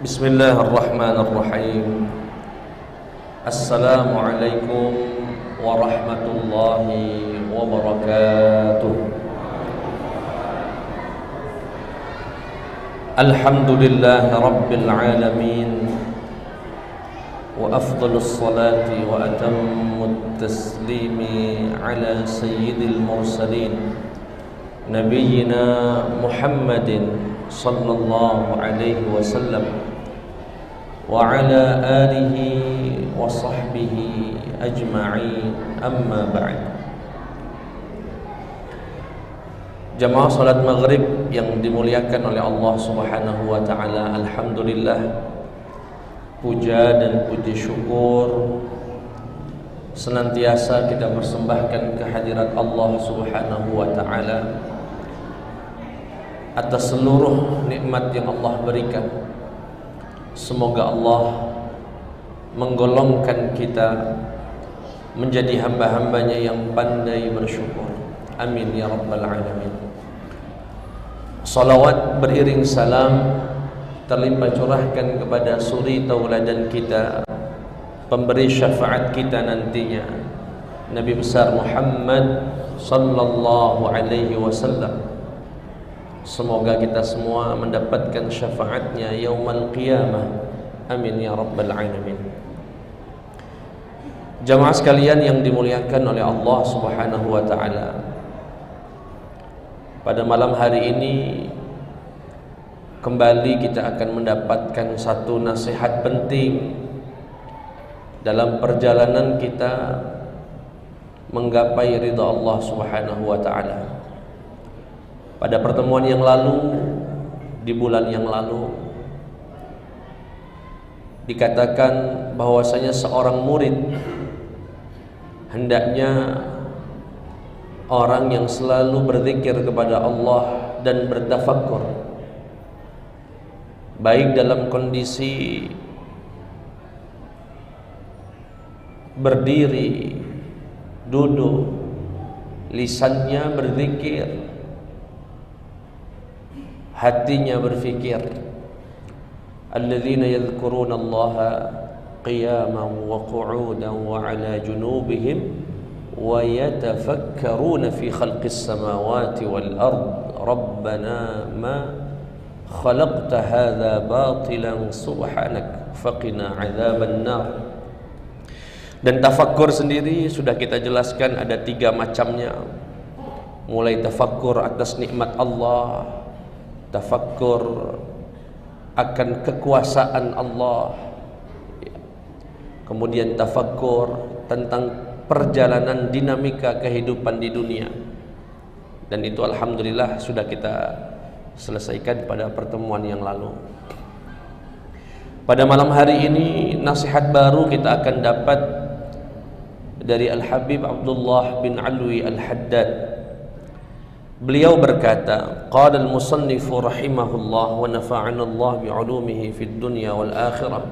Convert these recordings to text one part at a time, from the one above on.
Bismillahirrahmanirrahim. Assalamualaikum warahmatullahi wabarakatuh. Alhamdulillahi rabbil alamin, wa afdalus salati wa atammut taslimi ala sayyidil mursalin nabiyyina Muhammadin sallallahu alaihi wasallam wa ala alihi wa sahbihi ajma'in, amma ba'd. Jamaah salat maghrib yang dimuliakan oleh Allah subhanahu wa ta'ala, alhamdulillah, puja dan puji syukur senantiasa kita persembahkan kehadirat Allah subhanahu wa ta'ala atas seluruh nikmat yang Allah berikan. Semoga Allah menggolongkan kita menjadi hamba-hambanya yang pandai bersyukur. Amin ya rabbal alamin. Salawat beriring salam terlimpah curahkan kepada suri tauladan kita, pemberi syafaat kita nantinya, Nabi besar Muhammad sallallahu alaihi wasallam. Semoga kita semua mendapatkan syafaatnya yaumal qiyamah. Amin ya rabbal alamin. Jamaah sekalian yang dimuliakan oleh Allah subhanahu wa ta'ala, pada malam hari ini kembali kita akan mendapatkan satu nasihat penting dalam perjalanan kita menggapai ridha Allah subhanahu wa ta'ala. Pada pertemuan yang lalu, di bulan yang lalu, dikatakan bahwasanya seorang murid hendaknya orang yang selalu berzikir kepada Allah dan bertafakkur, baik dalam kondisi berdiri, duduk, lisannya berzikir, hatinya berfikir. Alladzina yadhkuruna Allaha qiyaman wa qu'udan wa 'ala junubihim wa yatafakkaruna fi khalqis samawati wal ard rabbana ma khalaqta hadza batilan subhanak faqina 'adzaban nar. Dan tafakkur sendiri sudah kita jelaskan ada 3 macamnya. Mulai tafakkur atas nikmat Allah, tafakkur akan kekuasaan Allah, kemudian tafakkur tentang perjalanan dinamika kehidupan di dunia. Dan itu alhamdulillah sudah kita selesaikan pada pertemuan yang lalu. Pada malam hari ini nasihat baru kita akan dapat dari Al-Habib Abdullah bin Alwi Al-Haddad. Beliau berkata, qala al-musannif rahimahullah wa nafa'ana Allah bi'ulumihi fid dunya wal akhirah,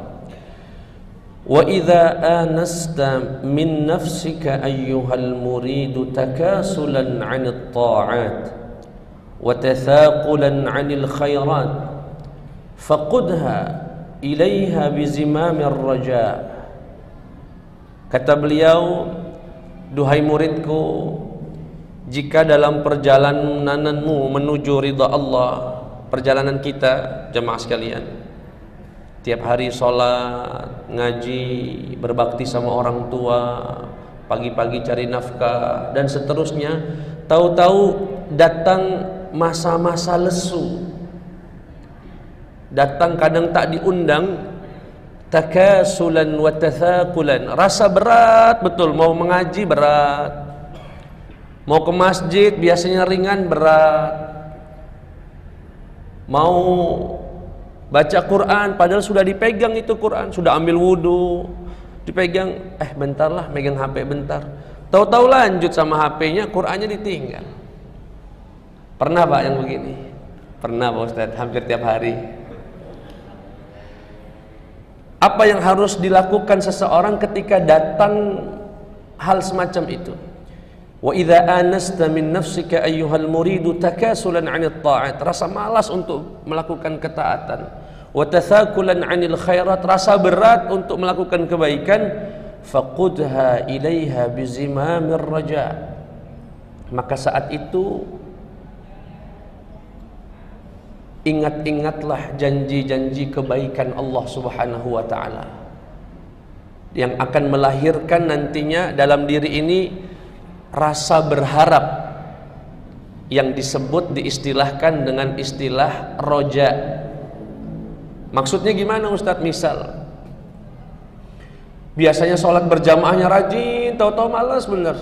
wa idza anasta min nafsika ayyuhal murid takasulan 'anil ta'at wa tathaqulan 'anil khairat faqudha ilaiha bizimamir raja. Kata beliau, duhai muridku, jika dalam perjalananmu menuju ridha Allah, perjalanan kita jemaah sekalian, tiap hari sholat, ngaji, berbakti sama orang tua, pagi-pagi cari nafkah, dan seterusnya, tahu-tahu datang masa-masa lesu, datang kadang tak diundang, takasulan wa tathaqulan, rasa berat betul, mau mengaji berat, mau ke masjid biasanya ringan berat, mau baca Quran padahal sudah dipegang itu Quran, sudah ambil wudu, dipegang, bentarlah megang HP bentar, tahu-tahu lanjut sama HP-nya, Qurannya ditinggal. Pernah Pak yang begini? Pernah Pak Ustadz, hampir tiap hari. Apa yang harus dilakukan seseorang ketika datang hal semacam itu? Wa idza anasta min nafsika ayyuhal muridu takasulan 'anil ta'at, rasa malas untuk melakukan ketaatan. wa tathakulan 'anil khairat, rasa berat untuk melakukan kebaikan, faqudha ilaiha bizimamir raja, maka saat itu ingat-ingatlah janji-janji kebaikan Allah Subhanahu wa taala yang akan melahirkan nantinya dalam diri ini rasa berharap yang disebut, diistilahkan dengan istilah roja. Maksudnya gimana Ustadz? Misal biasanya sholat berjamaahnya rajin, tahu-tahu malas bener.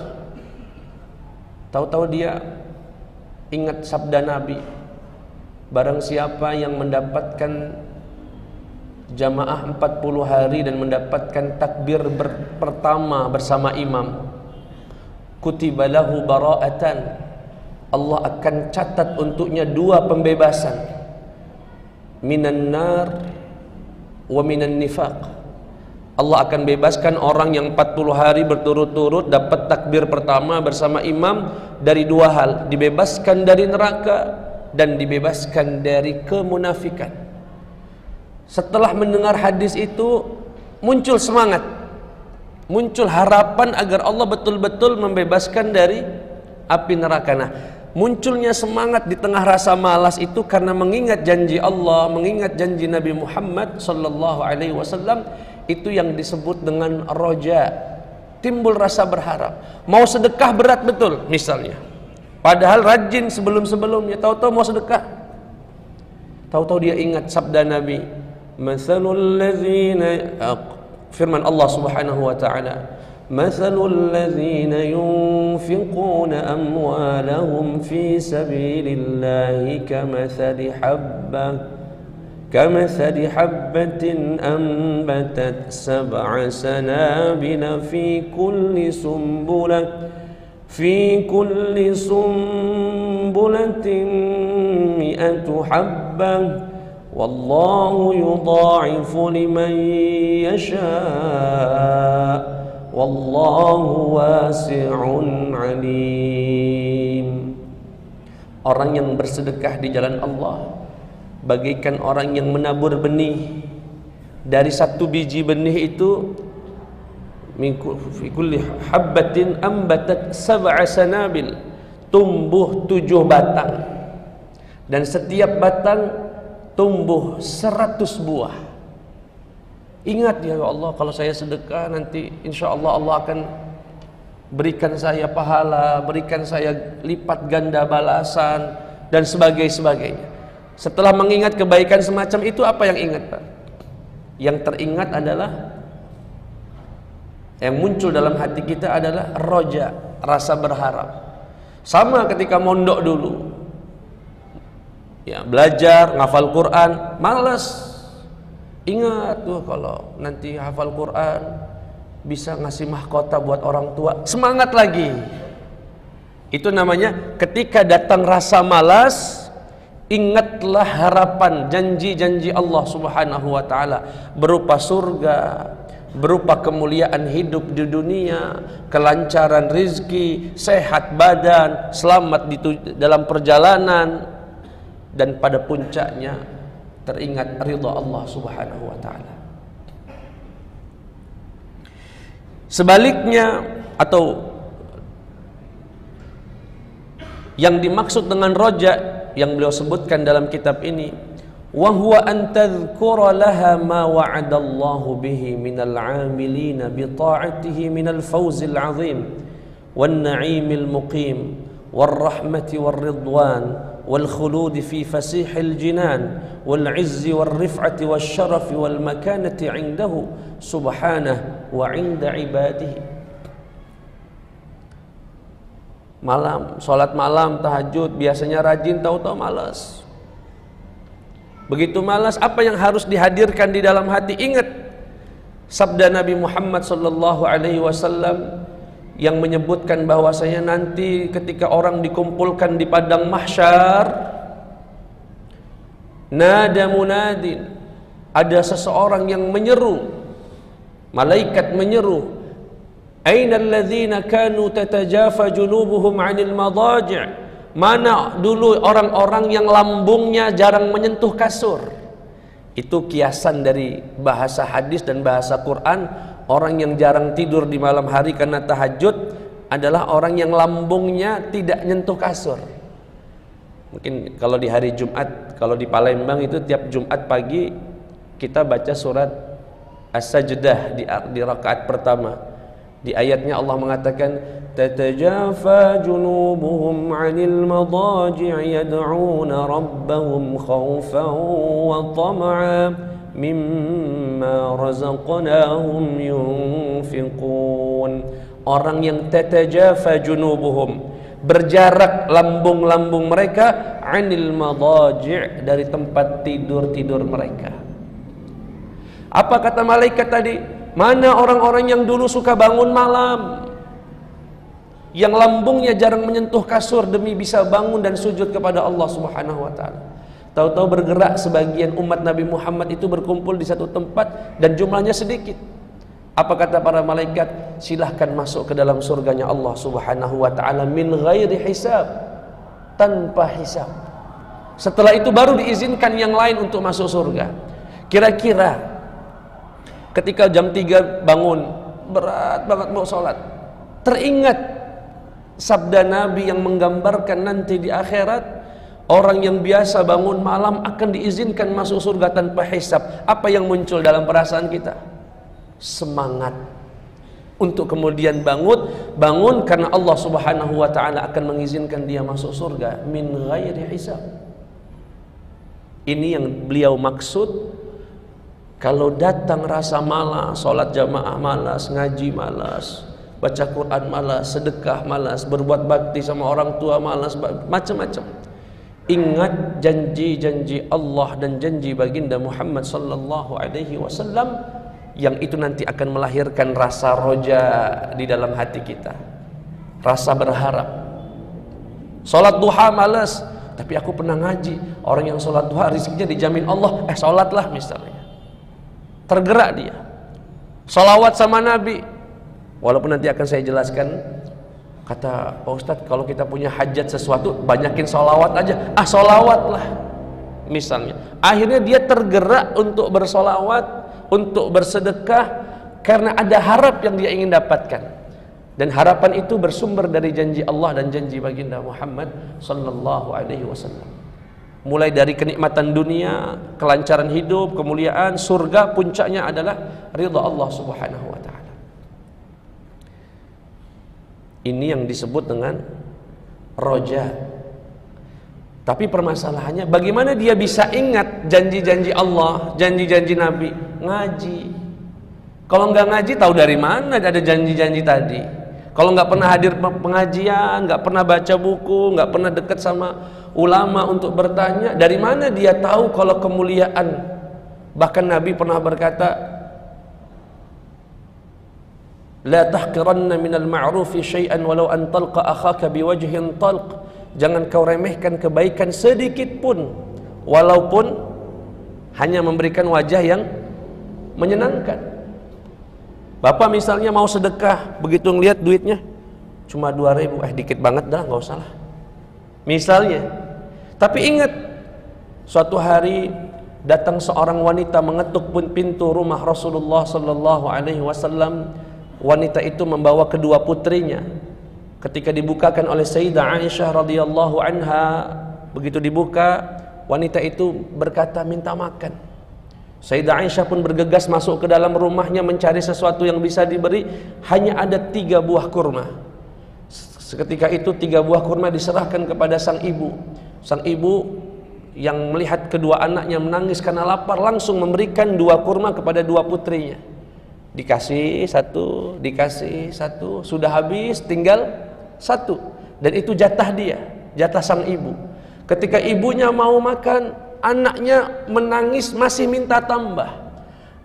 Tahu-tahu dia ingat sabda Nabi, barang siapa yang mendapatkan jamaah 40 hari dan mendapatkan takbir pertama bersama imam, kutiba lahu bara'atan, Allah akan catat untuknya 2 pembebasan, minan nar wa minan nifaq. Allah akan bebaskan orang yang 40 hari berturut-turut dapat takbir pertama bersama imam dari 2 hal, dibebaskan dari neraka dan dibebaskan dari kemunafikan. Setelah mendengar hadis itu muncul semangat, muncul harapan agar Allah betul-betul membebaskan dari api neraka. Nah, munculnya semangat di tengah rasa malas itu karena mengingat janji Allah, mengingat janji Nabi Muhammad sallallahu alaihi wasallam, itu yang disebut dengan roja. Timbul rasa berharap. Mau sedekah berat betul misalnya, padahal rajin sebelum-sebelumnya, tahu-tahu mau sedekah, tahu-tahu dia ingat sabda Nabi, masalul ladzina, firman Allah Subhanahu wa taala, masalul ladzina yunfiquna amwalahum fi sabilillahi kamathali habbatin anbatat sab'a sanabila fi kulli sumbulatin mi'atu habbah wallahu yudha'ifu liman yasha wallahu wasi'un alim. Orang yang bersedekah di jalan Allah bagaikan orang yang menabur benih. Dari 1 biji benih itu fi kulli habbatin ambatat sab'a sanabil, tumbuh 7 batang, dan setiap batang tumbuh 100 buah. Ingat ya Allah, kalau saya sedekah nanti insya Allah Allah akan berikan saya pahala, berikan saya lipat ganda balasan dan sebagainya. Setelah mengingat kebaikan semacam itu, apa yang ingat Pak? Yang teringat adalah, yang muncul dalam hati kita adalah roja, rasa berharap. Sama ketika mondok dulu, ya, belajar, ngafal Quran, malas. Ingat tuh kalau nanti hafal Quran bisa ngasih mahkota buat orang tua, semangat lagi. Itu namanya ketika datang rasa malas, ingatlah harapan, janji-janji Allah Subhanahu wa taala berupa surga, berupa kemuliaan hidup di dunia, kelancaran rizki, sehat badan, selamat dalam perjalanan, dan pada puncaknya teringat ridha Allah Subhanahu wa taala. Sebaliknya, atau yang dimaksud dengan roja yang beliau sebutkan dalam kitab ini, wa huwa an tadhkura laha ma wa'adallahu bihi minal 'amilina bi ta'atihi minal fawzil 'azim wan na'imil muqim war rahmati war ridwan والخلود في فسيح الجنان والعز والرفعة والشرف والمكانة عنده سبحانه وعند عباده. Malam, sholat malam, tahajud, biasanya rajin, tahu-tahu malas. Begitu malas, apa yang harus dihadirkan di dalam hati? Ingat sabda Nabi Muhammad sallallahu alaihi wasallam yang menyebutkan bahwasanya nanti ketika orang dikumpulkan di padang mahsyar, nada munadin, ada seseorang yang menyeru, malaikat menyeru, aina alladzina kanu tatajafa junubuhum 'anil madaji', mana dulu orang-orang yang lambungnya jarang menyentuh kasur, Itu kiasan dari bahasa hadis dan bahasa Quran. Orang yang jarang tidur di malam hari karena tahajud adalah orang yang lambungnya tidak nyentuh kasur. Mungkin kalau di hari Jumat, kalau di Palembang itu tiap Jumat pagi kita baca surat As-Sajdah di rakaat pertama. Di ayatnya Allah mengatakan, tatajafa junubuhum 'anil madaji' yad'una rabbahum khaufan wa tama'a mimma razaqnahum yunfiqun. Orang yang tatajafa junubuhum, berjarak lambung-lambung mereka, 'anil madaji' dari tempat tidur-tidur mereka. Apa kata malaikat tadi? Mana orang-orang yang dulu suka bangun malam, yang lambungnya jarang menyentuh kasur demi bisa bangun dan sujud kepada Allah Subhanahu wa taala. Tahu-tahu bergerak sebagian umat Nabi Muhammad itu berkumpul di satu tempat dan jumlahnya sedikit. Apa kata para malaikat? Silahkan masuk ke dalam surganya Allah Subhanahu wa taala min ghairi hisab, tanpa hisab. Setelah itu baru diizinkan yang lain untuk masuk surga. Kira-kira ketika jam 3 bangun, berat banget mau sholat, teringat sabda Nabi yang menggambarkan nanti di akhirat orang yang biasa bangun malam akan diizinkan masuk surga tanpa hisab. Apa yang muncul dalam perasaan kita? Semangat untuk kemudian bangun karena Allah Subhanahu wa taala akan mengizinkan dia masuk surga min ghairi hisab. Ini yang beliau maksud. Kalau datang rasa malas, sholat jamaah malas, ngaji malas, baca Quran malas, sedekah malas, berbuat bakti sama orang tua malas, macam-macam. Ingat janji-janji Allah dan janji baginda Muhammad sallallahu alaihi wasallam yang itu nanti akan melahirkan rasa roja di dalam hati kita. Rasa berharap. Sholat duha malas, tapi aku pernah ngaji. Orang yang sholat duha rizkinya dijamin Allah, sholatlah misalnya. Tergerak dia. Salawat sama Nabi. Walaupun nanti akan saya jelaskan. Kata Pak Ustadz, kalau kita punya hajat sesuatu, banyakin salawat aja. Salawatlah misalnya. Akhirnya dia tergerak untuk bersalawat, untuk bersedekah, karena ada harap yang dia ingin dapatkan. Dan harapan itu bersumber dari janji Allah dan janji baginda Muhammad sallallahu alaihi wasallam. Mulai dari kenikmatan dunia, kelancaran hidup, kemuliaan, surga, puncaknya adalah ridha Allah Subhanahu wa taala. Ini yang disebut dengan roja. Tapi permasalahannya bagaimana dia bisa ingat janji-janji Allah, janji-janji Nabi? Ngaji. Kalau nggak ngaji tahu dari mana ada janji-janji tadi? Kalau nggak pernah hadir pengajian, nggak pernah baca buku, nggak pernah dekat sama ulama untuk bertanya, dari mana dia tahu kalau kemuliaan? Bahkan Nabi pernah berkata, la tahqiranna minal ma'rufi syai'an walau an talqa akhaka biwajhin talq. Jangan kau remehkan kebaikan sedikit pun, walaupun hanya memberikan wajah yang menyenangkan. Bapak misalnya mau sedekah, begitu ngelihat duitnya cuma 2.000, dikit banget dah, nggak usah lah misalnya. Tapi ingat, suatu hari datang seorang wanita mengetuk pintu rumah Rasulullah sallallahu alaihi wasallam. Wanita itu membawa kedua putrinya. Ketika dibukakan oleh Sayyidah Aisyah radhiyallahu anha, begitu dibuka, wanita itu berkata minta makan. Sayyidah Aisyah pun bergegas masuk ke dalam rumahnya mencari sesuatu yang bisa diberi. Hanya ada 3 buah kurma. Seketika itu 3 buah kurma diserahkan kepada sang ibu. Sang ibu yang melihat kedua anaknya menangis karena lapar langsung memberikan 2 kurma kepada 2 putrinya. Dikasih 1, dikasih 1, sudah habis tinggal 1. Dan itu jatah dia, jatah sang ibu. Ketika ibunya mau makan, anaknya menangis masih minta tambah.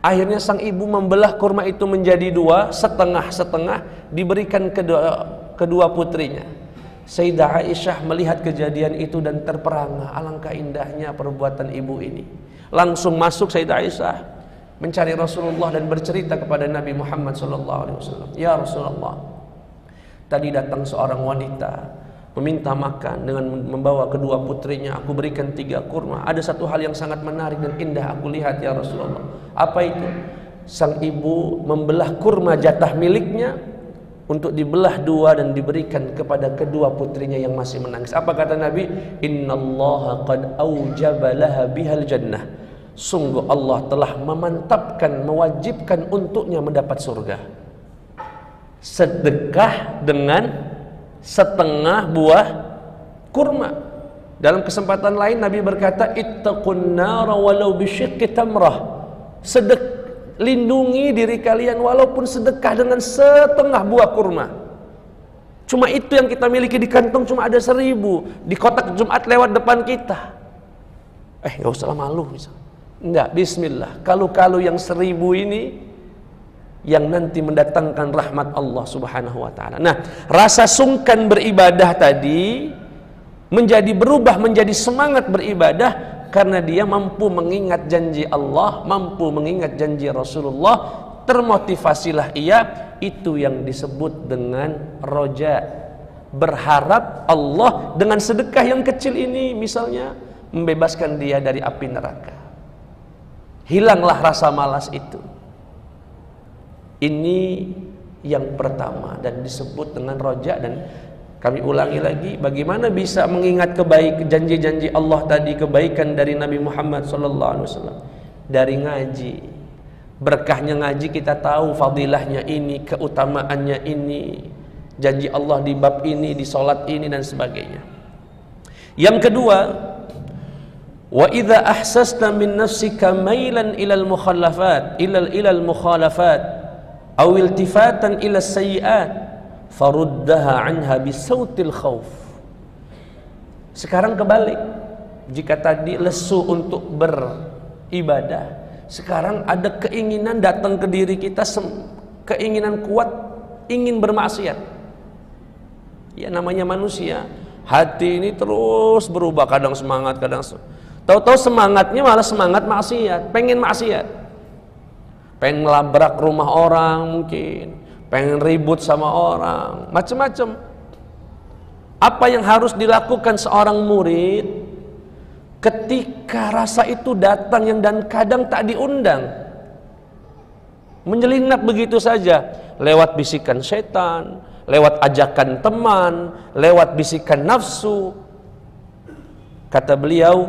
Akhirnya sang ibu membelah kurma itu menjadi 2, setengah-setengah, diberikan kedua putrinya. Sayyidah Aisyah melihat kejadian itu dan terperangah, alangkah indahnya perbuatan ibu ini. Langsung masuk Sayyidah Aisyah mencari Rasulullah dan bercerita kepada Nabi Muhammad SAW. Ya Rasulullah, tadi datang seorang wanita meminta makan dengan membawa kedua putrinya, aku berikan 3 kurma. Ada satu hal yang sangat menarik dan indah aku lihat ya Rasulullah. Apa itu? Sang ibu membelah kurma jatah miliknya untuk dibelah 2 dan diberikan kepada kedua putrinya yang masih menangis. Apa kata Nabi? Innallaha qad aujaba laha bihal jannah. Sungguh Allah telah memantapkan, mewajibkan untuknya mendapat surga. Sedekah dengan setengah buah kurma. Dalam kesempatan lain Nabi berkata, ittaqun nara walau bisyiqqi tamrah. Lindungi diri kalian walaupun sedekah dengan setengah buah kurma. Cuma itu yang kita miliki di kantong, cuma ada 1000 di kotak Jumat lewat depan kita. Gak usah malu misalnya. Enggak, bismillah. Kalau yang 1000 ini yang nanti mendatangkan rahmat Allah subhanahu wa ta'ala. Nah, rasa sungkan beribadah tadi berubah menjadi semangat beribadah karena dia mampu mengingat janji Allah, mampu mengingat janji Rasulullah. Termotivasilah ia. Itu yang disebut dengan roja, berharap Allah dengan sedekah yang kecil ini misalnya membebaskan dia dari api neraka. Hilanglah rasa malas itu. Ini yang pertama dan disebut dengan roja. Dan kami ulangi lagi, bagaimana bisa mengingat janji-janji Allah tadi, kebaikan dari Nabi Muhammad SAW? Dari ngaji. Berkahnya ngaji kita tahu, fadilahnya ini, keutamaannya ini, janji Allah di bab ini, di solat ini dan sebagainya. Yang kedua, wa idza ahsasta min nafsika mailan ilal mukhalafat ilal mukhalafat aw iltifatan ila sayyi'at faruddaha anha bisautil khauf. Sekarang kebalik. Jika tadi lesu untuk beribadah, sekarang ada keinginan datang ke diri kita, keinginan kuat ingin bermaksiat. Ya namanya manusia, hati ini terus berubah, kadang semangat, kadang tahu-tahu semangatnya malah semangat maksiat, pengen maksiat. Pengen ngelabrak rumah orang mungkin, pengen ribut sama orang, macam-macam. Apa yang harus dilakukan seorang murid ketika rasa itu datang yang dan kadang tak diundang, menyelinap begitu saja, lewat bisikan setan, lewat ajakan teman, lewat bisikan nafsu. Kata beliau,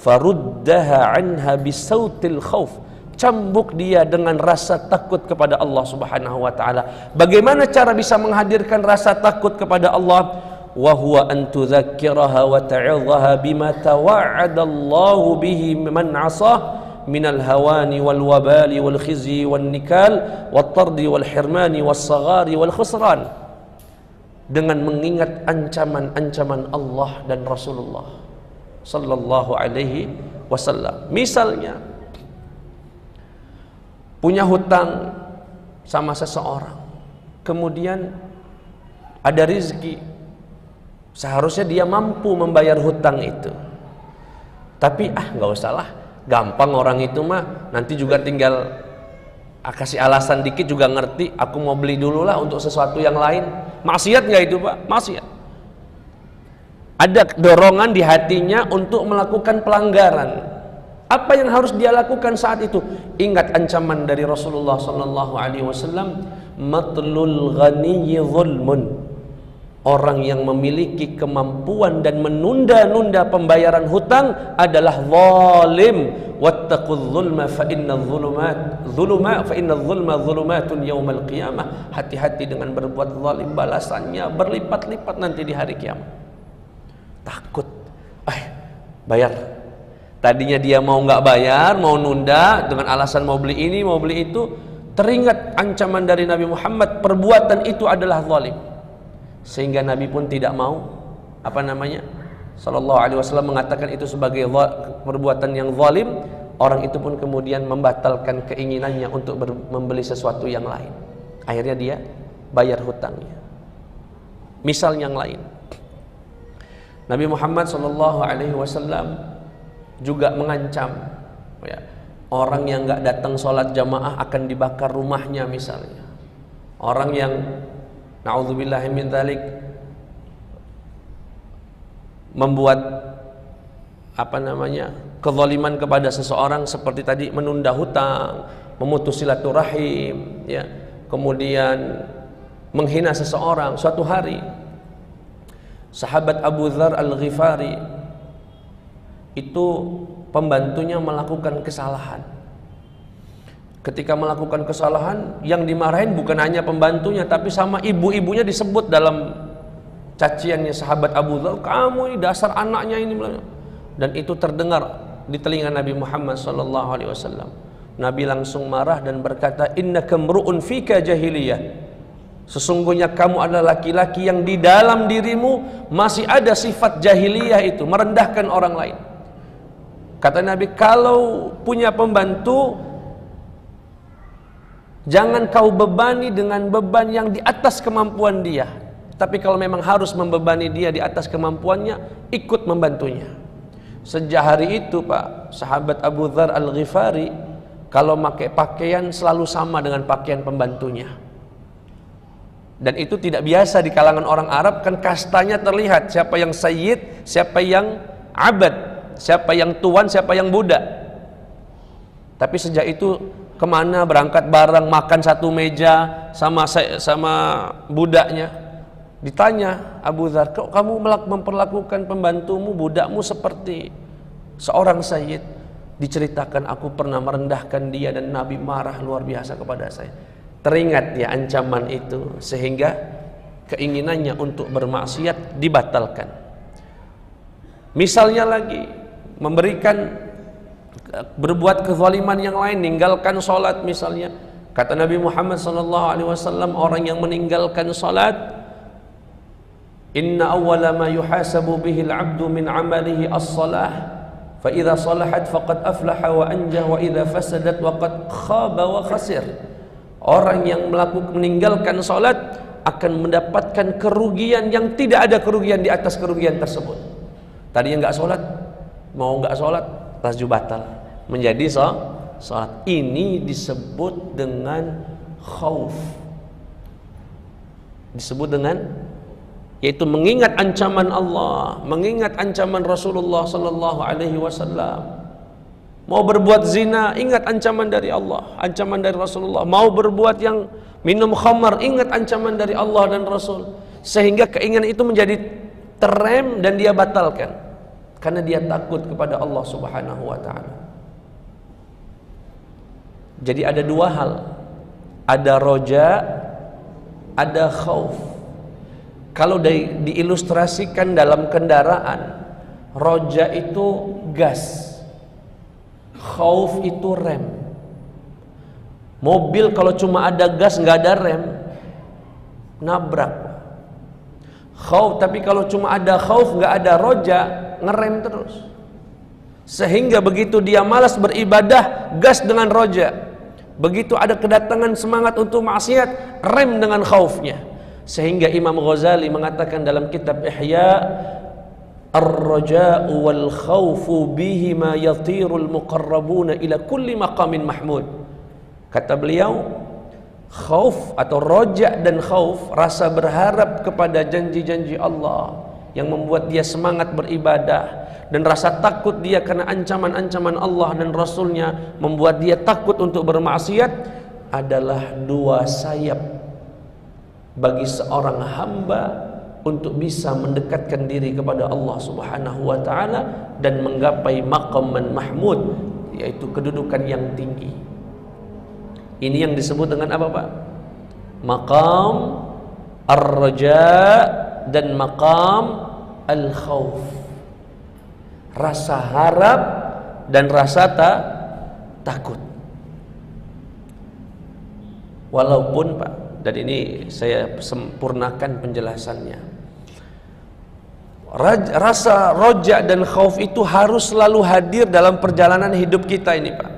faruddaha anha bisautil khauf. Cambuk dia dengan rasa takut kepada Allah subhanahu wa ta'ala. Bagaimana cara bisa menghadirkan rasa takut kepada Allah? Wa huwa an tudzakkiraha wa ta'idhaha bima tawa'adallahu bihi man 'asah minal hawani wal wabali wal khizyi wan nikal wat tardi wal hirmani was saghari wal khusran. Dengan mengingat ancaman-ancaman Allah dan Rasulullah sallallahu alaihi wasallam. Misalnya punya hutang sama seseorang, kemudian ada rizki, seharusnya dia mampu membayar hutang itu, tapi nggak usah lah, gampang orang itu mah, nanti juga tinggal kasih alasan dikit juga ngerti, aku mau beli dulu lah untuk sesuatu yang lain. Maksiat nggak itu Pak? Maksiat. Ada dorongan di hatinya untuk melakukan pelanggaran. Apa yang harus dia lakukan saat itu? Ingat ancaman dari Rasulullah sallallahu alaihi wasallam, matlul ghaniyyi zulmun. Orang yang memiliki kemampuan dan menunda-nunda pembayaran hutang adalah zalim. Wattaqudz zulma fa innadz zulma zulumatun yaumal qiyamah. Hati-hati dengan berbuat zalim, balasannya berlipat-lipat nanti di hari kiamat. Takut. Bayar. Tadinya dia mau nggak bayar, mau nunda dengan alasan mau beli ini, mau beli itu. Teringat ancaman dari Nabi Muhammad, perbuatan itu adalah zalim. Sehingga Nabi pun tidak mau, sallallahu alaihi wasallam mengatakan itu sebagai perbuatan yang zalim. Orang itu pun kemudian membatalkan keinginannya untuk membeli sesuatu yang lain. Akhirnya dia bayar hutangnya. Misal yang lain, Nabi Muhammad sallallahu alaihi wasallam juga mengancam orang yang nggak datang sholat jamaah akan dibakar rumahnya misalnya. Orang yang na'udzubillahi min dzalik membuat kezaliman kepada seseorang seperti tadi menunda hutang, memutus silaturahim, ya, kemudian menghina seseorang. Suatu hari sahabat Abu Dzar Al-Ghifari itu pembantunya melakukan kesalahan. Ketika melakukan kesalahan, yang dimarahin bukan hanya pembantunya, tapi sama ibu-ibunya disebut dalam caciannya sahabat Abu Dzar, kamu ini dasar anaknya ini. Dan itu terdengar di telinga Nabi Muhammad SAW. Nabi langsung marah dan berkata, innaka mru'un fika jahiliyah. Sesungguhnya kamu adalah laki-laki yang di dalam dirimu masih ada sifat jahiliyah itu, merendahkan orang lain. Kata Nabi, kalau punya pembantu, jangan kau bebani dengan beban yang di atas kemampuan dia. Tapi kalau memang harus membebani dia di atas kemampuannya, ikut membantunya. Sejak hari itu Pak, sahabat Abu Dzar Al-Ghifari kalau pakai pakaian selalu sama dengan pakaian pembantunya. Dan itu tidak biasa di kalangan orang Arab, kan kastanya terlihat, siapa yang sayyid, siapa yang abad, siapa yang tuan, siapa yang budak. Tapi sejak itu kemana berangkat bareng, makan satu meja sama budaknya, ditanya Abu Dzar, kok kamu memperlakukan pembantumu, budakmu seperti seorang sayyid? Diceritakan, aku pernah merendahkan dia dan Nabi marah luar biasa kepada saya. Teringat ya ancaman itu, sehingga keinginannya untuk bermaksiat dibatalkan. Misalnya lagi, berbuat kezaliman yang lain, ninggalkan sholat misalnya. Kata Nabi Muhammad SAW, orang yang meninggalkan sholat, inna awwala ma yuhasabu bihi al-'abdu min 'amalihi as-salah, fa idza salahat faqad aflaha wa anjah, wa idza fasadat faqad khaba wa khasir. Orang yang meninggalkan salat akan mendapatkan kerugian yang tidak ada kerugian di atas kerugian tersebut. Tadinya enggak salat, mau enggak salat, tasbih batal, menjadi salat. Ini disebut dengan khauf. Disebut dengan, yaitu mengingat ancaman Allah, mengingat ancaman Rasulullah sallallahu alaihi wasallam. Mau berbuat zina, ingat ancaman dari Allah, ancaman dari Rasulullah. Mau berbuat yang minum khamar, ingat ancaman dari Allah dan Rasul. Sehingga keinginan itu menjadi terrem dan dia batalkan, karena dia takut kepada Allah Subhanahu wa ta'ala. Jadi ada dua hal, ada roja, ada khauf. Kalau diilustrasikan dalam kendaraan, roja itu gas, khauf itu rem. Mobil kalau cuma ada gas nggak ada rem, nabrak. Khauf, tapi kalau cuma ada khauf nggak ada roja, ngerem terus. Sehingga begitu dia malas beribadah, gas dengan roja. Begitu ada kedatangan semangat untuk maksiat, rem dengan khaufnya. Sehingga Imam Ghazali mengatakan dalam kitab Ihya, ar-raja'u wal khawfu bihima yatirul muqarrabuna ila kulli maqamin mahmud. Kata beliau, khauf atau roja dan khauf, rasa berharap kepada janji-janji Allah yang membuat dia semangat beribadah, dan rasa takut dia karena ancaman-ancaman Allah dan Rasulnya membuat dia takut untuk bermaksiat, adalah dua sayap bagi seorang hamba untuk bisa mendekatkan diri kepada Allah Subhanahu wa ta'ala dan menggapai maqaman mahmud, yaitu kedudukan yang tinggi. Ini yang disebut dengan apa Pak? Maqam ar-raja dan maqam al-khawf. Rasa harap dan rasa takut. Walaupun Pak, dan ini saya sempurnakan penjelasannya, rasa roja dan khauf itu harus selalu hadir dalam perjalanan hidup kita ini Pak.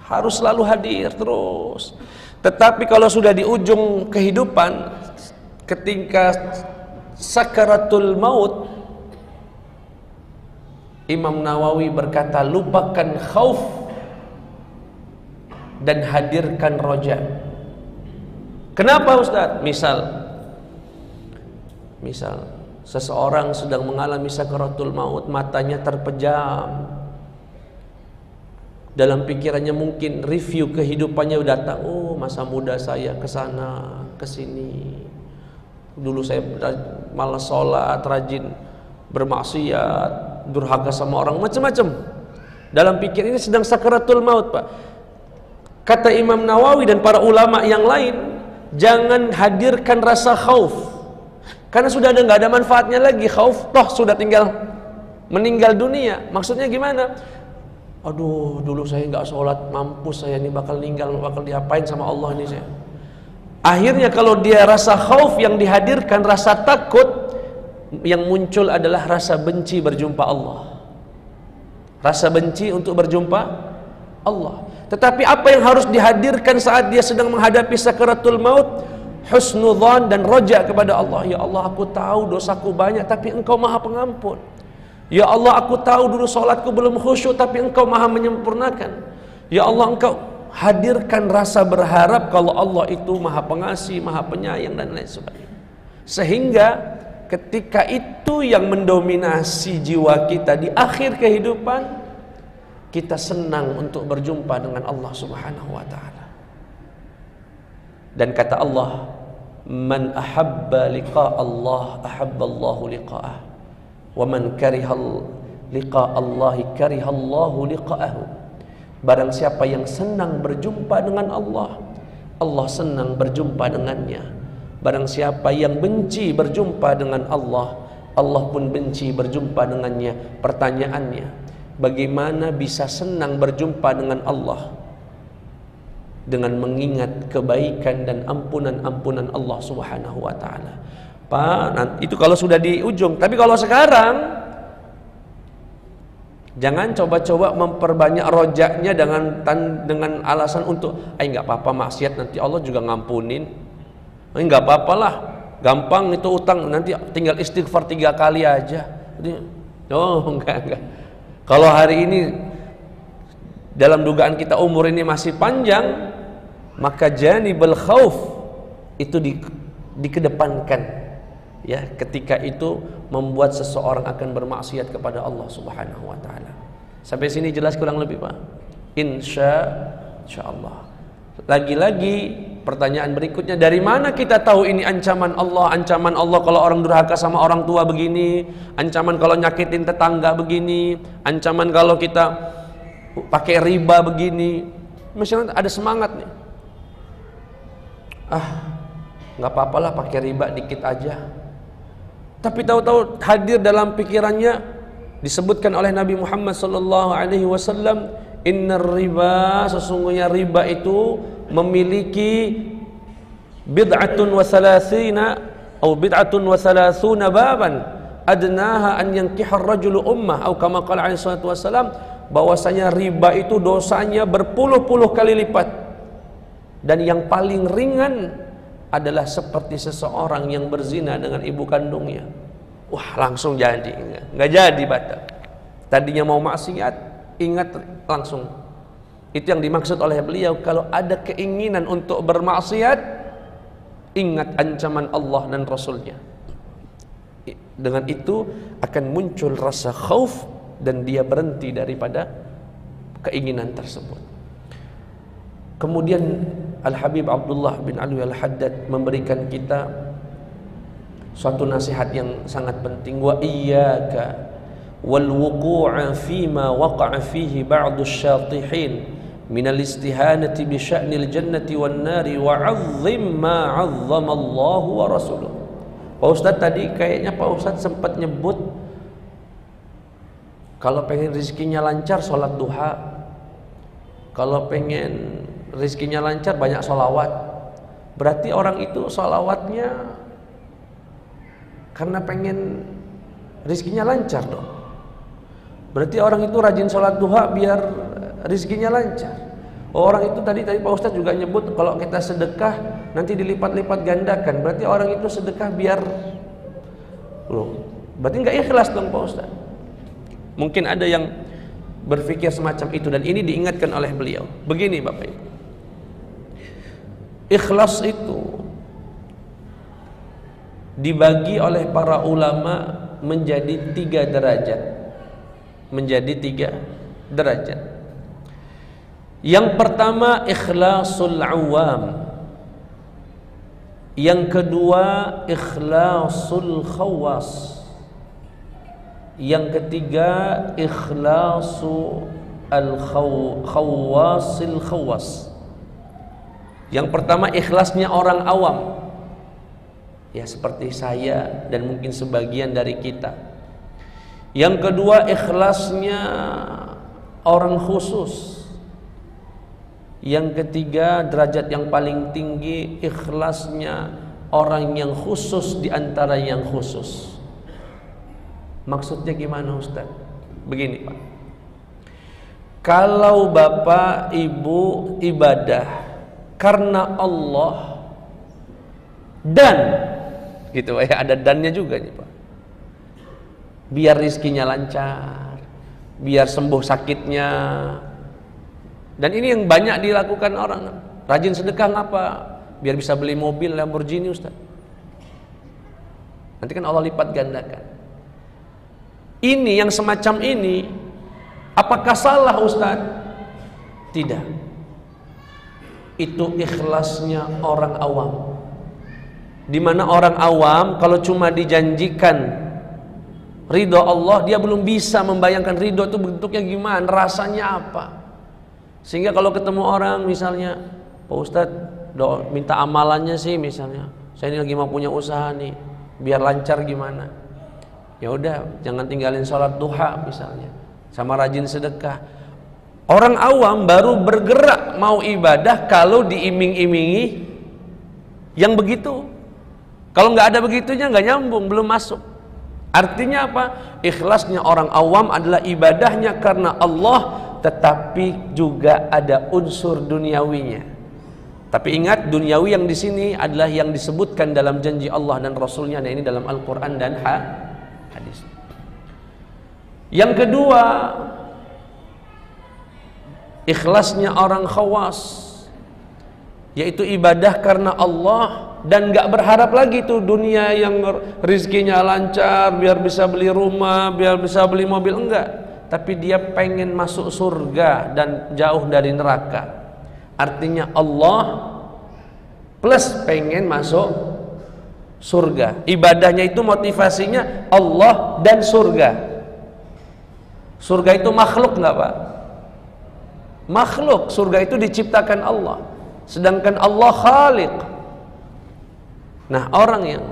Harus selalu hadir terus. Tetapi kalau sudah di ujung kehidupan, ketika sakaratul maut, Imam Nawawi berkata, lupakan khauf dan hadirkan roja. Kenapa Ustaz? Misal seseorang sedang mengalami sakaratul maut, matanya terpejam, dalam pikirannya mungkin review kehidupannya datang, oh masa muda saya kesana kesini, dulu saya malas sholat, rajin bermaksiat, durhaka sama orang, macam-macam. Dalam pikir ini sedang sakaratul maut, Pak. Kata Imam Nawawi dan para ulama yang lain, jangan hadirkan rasa khauf, karena sudah nggak ada manfaatnya lagi. Khauf toh sudah tinggal meninggal dunia. Maksudnya gimana? Aduh, dulu saya nggak sholat, mampus saya ini, bakal meninggal, bakal diapain sama Allah ini saya. Akhirnya kalau dia rasa khauf yang dihadirkan, rasa takut, yang muncul adalah rasa benci berjumpa Allah, rasa benci untuk berjumpa Allah. Tetapi apa yang harus dihadirkan saat dia sedang menghadapi sakaratul maut? Husnudzan dan roja kepada Allah. Ya Allah, aku tahu dosaku banyak, tapi Engkau Maha Pengampun. Ya Allah, aku tahu dulu sholatku belum khusyuk, tapi Engkau Maha menyempurnakan. Ya Allah, Engkau hadirkan rasa berharap kalau Allah itu Maha Pengasih, Maha Penyayang, dan lain sebagainya. Sehingga ketika itu yang mendominasi jiwa kita di akhir kehidupan, kita senang untuk berjumpa dengan Allah Subhanahu wa ta'ala. Dan kata Allah, man ahabba liqa Allah ahabba Allahu liqa'ah, wa man kariha liqa Allahi kariha Allahu liqa'ahu. Barang siapa yang senang berjumpa dengan Allah, Allah senang berjumpa dengannya. Barang siapa yang benci berjumpa dengan Allah, Allah pun benci berjumpa dengannya. Pertanyaannya, bagaimana bisa senang berjumpa dengan Allah? Dengan mengingat kebaikan dan ampunan-ampunan Allah Subhanahu wa ta'ala. Pak, itu kalau sudah di ujung. Tapi kalau sekarang, jangan coba-coba memperbanyak rojaknya dengan alasan untuk nggak apa-apa maksiat, nanti Allah juga ngampunin. Nggak apa-apalah, gampang itu utang, nanti tinggal istighfar 3 kali aja. Oh, enggak. Kalau hari ini dalam dugaan kita umur ini masih panjang, maka janibul khauf itu dikedepankan, ya, ketika itu membuat seseorang akan bermaksiat kepada Allah Subhanahu wa ta'ala. Sampai sini jelas kurang lebih, Pak? Insyaallah. Lagi-lagi pertanyaan berikutnya, dari mana kita tahu ini ancaman Allah? Ancaman Allah kalau orang durhaka sama orang tua begini, ancaman kalau nyakitin tetangga begini, ancaman kalau kita pakai riba begini. Misalnya ada semangat nih, nggak apa-apalah pakai riba dikit aja. Tapi tahu-tahu hadir dalam pikirannya, disebutkan oleh Nabi Muhammad SAW, innar riba, sesungguhnya riba itu memiliki bid'atun wa thalathuna baban adnaha an yankihar rajulu ummah, atau kama qala alaihi salatu wassalam, bahwasanya riba itu dosanya berpuluh-puluh kali lipat, dan yang paling ringan adalah seperti seseorang yang berzina dengan ibu kandungnya. Wah, langsung jadi, nggak jadi batal. Tadinya mau maksiat, ingat langsung. Itu yang dimaksud oleh beliau, kalau ada keinginan untuk bermaksiat, ingat ancaman Allah dan Rasulnya. Dengan itu akan muncul rasa khauf dan dia berhenti daripada keinginan tersebut. Kemudian Al-Habib Abdullah bin Alwi Al-Haddad memberikan kita suatu nasihat yang sangat penting. Wa iyyaka wal wuqu'a fima waqa'a fihi ba'du syatihin min al-istihanati bi sya'nil jannati wan nari wa 'azzim ma 'azzama Allah wa rasuluh. Pak Ustadz tadi kayaknya Pak Ustadz sempat nyebut kalau pengen rezekinya lancar sholat duha, kalau pengen rezekinya lancar banyak sholawat. Berarti orang itu sholawatnya karena pengen rezekinya lancar dong. Berarti orang itu rajin sholat duha biar rezekinya lancar. Orang itu tadi Pak Ustadz juga nyebut kalau kita sedekah nanti dilipat-lipat gandakan. Berarti orang itu sedekah biar berarti nggak ikhlas dong Pak Ustadz. Mungkin ada yang berpikir semacam itu, dan ini diingatkan oleh beliau. Begini Bapak Ibu, ikhlas itu dibagi oleh para ulama menjadi 3 derajat. Menjadi 3 derajat. Yang pertama ikhlasul awam. Yang kedua ikhlasul khawas. Yang ketiga ikhlasu al-khawasil khawas. Yang pertama ikhlasnya orang awam, ya seperti saya dan mungkin sebagian dari kita. Yang kedua ikhlasnya orang khusus. Yang ketiga derajat yang paling tinggi ikhlasnya orang yang khusus di antara yang khusus. Maksudnya gimana Ustaz? Begini Pak, kalau bapak ibu ibadah karena Allah dan gitu ya, ada dannya juga nih Pak, biar rizkinya lancar, biar sembuh sakitnya. Dan ini yang banyak dilakukan orang. Rajin sedekah ngapa? Biar bisa beli mobil Lamborghini Ustaz. Nanti kan Allah lipat gandakan. Ini yang semacam ini, apakah salah Ustaz? Tidak. Itu ikhlasnya orang awam. Dimana orang awam kalau cuma dijanjikan ridho Allah, dia belum bisa membayangkan ridho itu bentuknya gimana, rasanya apa. Sehingga kalau ketemu orang misalnya, Pak Ustadz minta amalannya sih misalnya, saya ini lagi mau punya usaha nih, biar lancar gimana? Ya udah, jangan tinggalin sholat duha misalnya, sama rajin sedekah. Orang awam baru bergerak mau ibadah kalau diiming-imingi yang begitu. Kalau nggak ada begitunya nggak nyambung, belum masuk. Artinya apa? Ikhlasnya orang awam adalah ibadahnya karena Allah, tetapi juga ada unsur duniawinya. Tapi ingat, duniawi yang di sini adalah yang disebutkan dalam janji Allah dan Rasulnya. Nah, ini dalam Al-Quran dan hadis. Yang kedua, ikhlasnya orang khawas, yaitu ibadah karena Allah dan gak berharap lagi tuh dunia yang rizkinya lancar, biar bisa beli rumah, biar bisa beli mobil, enggak. Tapi dia pengen masuk surga dan jauh dari neraka. Artinya Allah plus pengen masuk surga. Ibadahnya itu motivasinya Allah dan surga. Surga itu makhluk nggak Pak? Makhluk. Surga itu diciptakan Allah. Sedangkan Allah Khaliq. Nah orang yang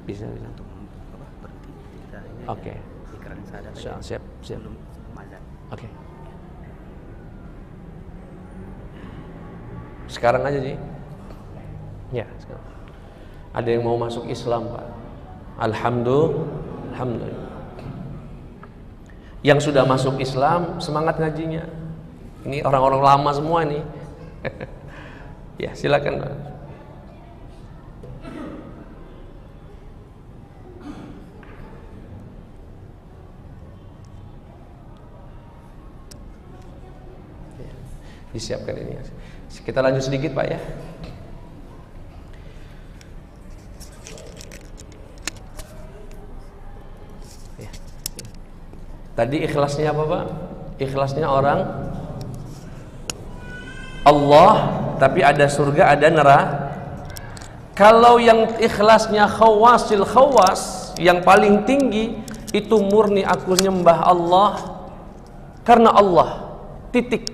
bisa untuk berhenti kita ini. Oke. Pikiran sadar. Siap. Oke. Sekarang aja sih. Ya, sekarang. Ada yang mau masuk Islam, Pak? Alhamdulillah. Yang sudah masuk Islam, semangat ngajinya. Ini orang-orang lama semua nih. Ya, silakan, Pak. Disiapkan ini. Kita lanjut sedikit Pak ya. Tadi ikhlasnya apa Pak? Ikhlasnya orang Allah, tapi ada surga, ada neraka. Kalau yang ikhlasnya khawasil khawas, yang paling tinggi itu murni aku nyembah Allah karena Allah. Titik.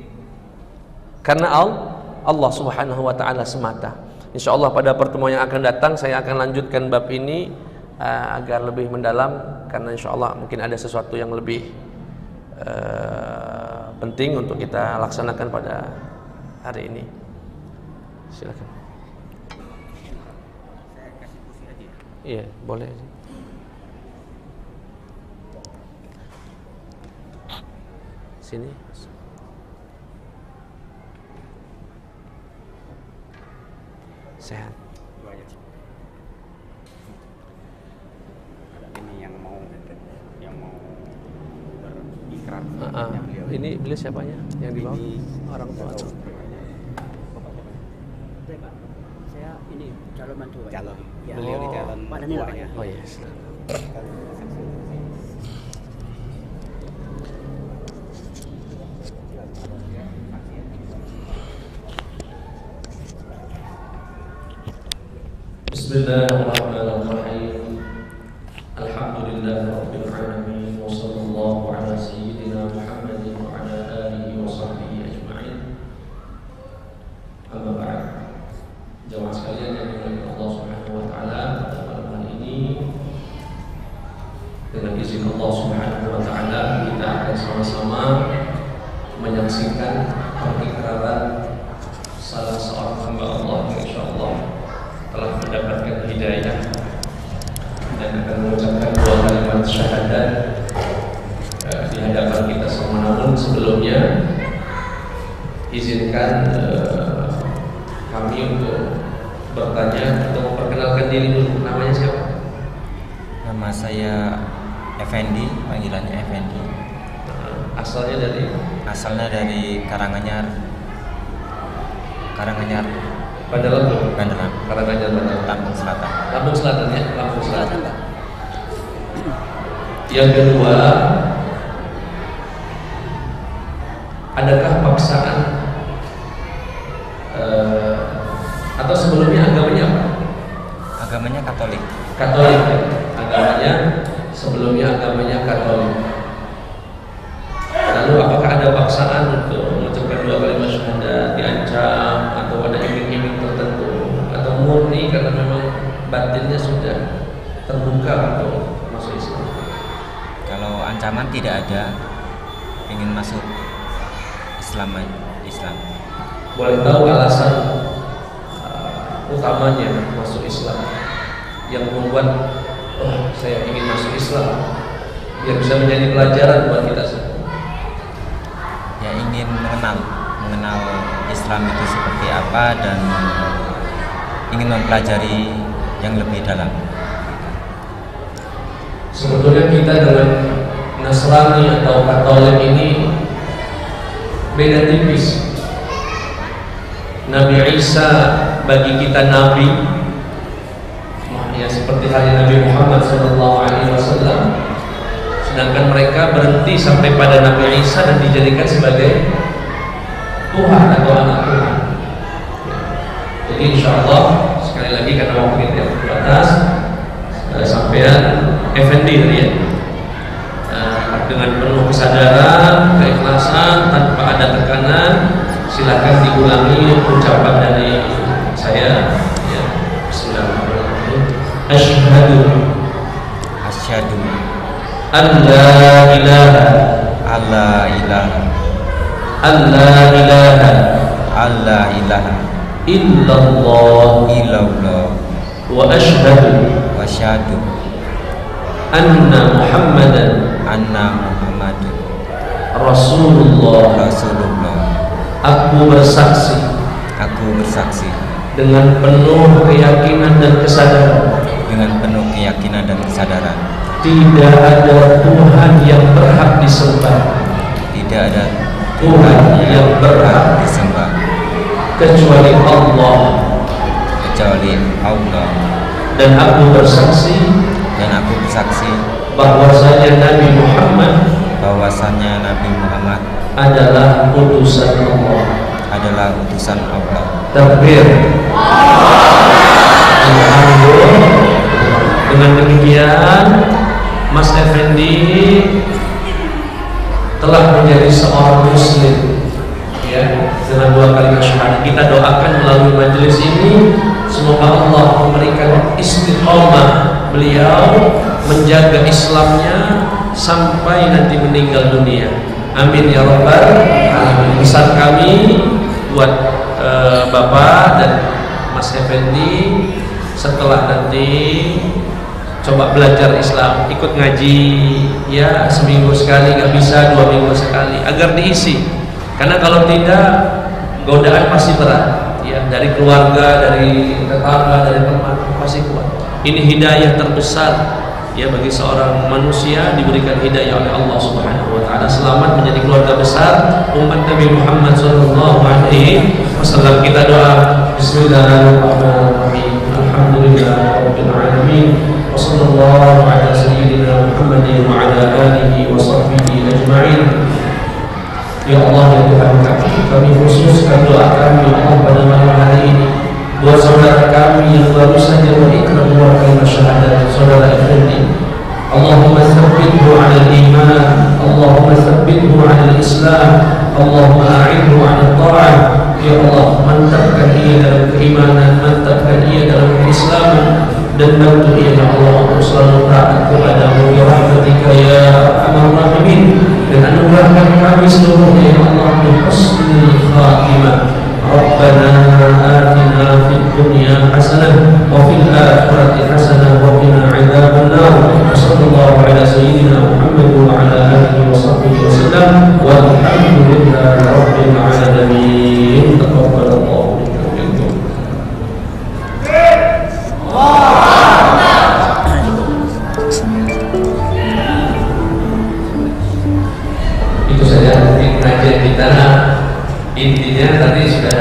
Karena Allah Subhanahu wa ta'ala semata. Insyaallah pada pertemuan yang akan datang saya akan lanjutkan bab ini agar lebih mendalam, karena insyaallah mungkin ada sesuatu yang lebih penting untuk kita laksanakan pada hari ini. Silakan. Saya kasih kursi aja. Iya, boleh. Sini. Sehat. Ini yang mau berikrar. Ini beliau siapanya? Yang di bawah? Orang tua. ini calon mantu. Calon. Ya. Beliau di calon Pak Daniel. mertuanya. Oh iya, silakan. Bismillahirrahmanirrahim. Alhamdulillahirabbil alamin wa sallallahu ala sayyidina Muhammadin wa ala alihi wa sahbihi ajma'in. Amma ba'd. Jamaah sekalian yang dimuliakan Allah Subhanahu wa taala, pada malam hari ini dengan izin Allah Subhanahu wa taala kita akan sama-sama menyaksikan pengikraran salah seorang hamba Allah yang insyaallah telah mendapatkan hidayah dan akan mengucapkan 2 kalimat syahadat di hadapan kita semua. Namun sebelumnya izinkan kami untuk bertanya atau memperkenalkan diri dulu. Namanya siapa? Nama saya Effendi, panggilannya Effendi. Asalnya dari? Asalnya dari Karanganyar. Bandaran. Karanganyar, Bandaran. Lampung Selatan. Lampung Selatan ya, Lampung Selatan. Pak. Yang kedua, adakah paksaan atau sebelumnya agamanya apa? Agamanya Katolik. Katolik ya? Agamanya sebelumnya agamanya Katolik. Lalu apakah ada paksaan untuk mengucapkan 2 kalimat syahadat, diancam atau ada iming-iming tertentu, atau murni karena memang batinnya sudah terbuka untuk masuk Islam? Kalau ancaman tidak ada, ingin masuk Islam. Boleh tahu alasan utamanya masuk Islam yang membuat saya ingin masuk Islam biar bisa menjadi pelajaran buat kita semua? Ya, ingin mengenal Islam itu seperti apa dan ingin mempelajari yang lebih dalam. Sebetulnya kita dengan Nasrani atau Katolik ini beda tipis. Nabi Isa bagi kita nabi, ya seperti hari Nabi Muhammad SAW. Sedangkan mereka berhenti sampai pada Nabi Isa dan dijadikan sebagai Tuhan atau anak Tuhan. Jadi insya Allah sekali lagi karena waktu kita yang terbatas, sampean Effendi tadi ya, dengan penuh kesadaran, keikhlasan, tanpa ada tekanan, silakan diulangi ucapan dari saya. Ya, Bismillahirrahmanirrahim. Asyhadu an la ilaha illallah wa asyhadu anna Muhammadan Rasulullah. Aku bersaksi dengan penuh keyakinan dan kesadaran tidak ada Tuhan yang berhak disembah kecuali Allah. Dan aku bersaksi bahwasanya Nabi Muhammad adalah utusan Allah. Takbir. Alhamdulillah. Dengan demikian Mas Effendi telah menjadi seorang muslim ya, dengan 2 kalimat syahadat. Kita doakan melalui majelis ini semoga Allah memberikan istiqomah beliau menjaga Islamnya sampai nanti meninggal dunia. Amin ya rabbal alamin. Pesan kami buat Bapak dan Mas Effendi, setelah nanti coba belajar Islam, ikut ngaji ya, seminggu sekali, nggak bisa 2 minggu sekali, agar diisi. Karena kalau tidak, godaan pasti berat ya, dari keluarga, dari tetangga, dari teman, pasti kuat. Ini hidayah terbesar ya bagi seorang manusia, diberikan hidayah oleh Allah Subhanahu wa taala, selamat menjadi keluarga besar umat Nabi Muhammad SAW. Kita doa Bismillahirrahmanirrahim. Alhamdulillahirabbil alamin. Wassallallahu ala sayyidina Muhammadin wa ala alihi wa sahbihi ajma'in. Ya Allah, ya Tuhan kami khususkan doa kami ya Allah pada malam hari ini buat saudara kami yang baru saja berikrar dua kalimat syahadat, saudara Effendi. Allahumma tsabbithu 'ala al-iman, Allahumma tsabbithu 'ala al-islam, Allahumma a'inhu 'ala al-ta'ah. Ya Allah, mantapkan ia dalam keimanan, mantapkan ia dalam keislaman, dan bantu ia ya Allah untuk selalu taat kepadamu ya rahmatika ya arhamar rahimin. Dan anugerahkan kami seluruhnya ya Allah bi husnil khatimah. Rabbana atina fid dunya hasanah wa fil akhirati hasanah wa qina adzabannar. Sallallahu ala sayyidina Muhammad wa ala alihi wa sahbihi wasallam walhamdulillahi rabbil alamin. Taqabbalallahu minkum. Itu saja pengajian kita. Intinya tadi sudah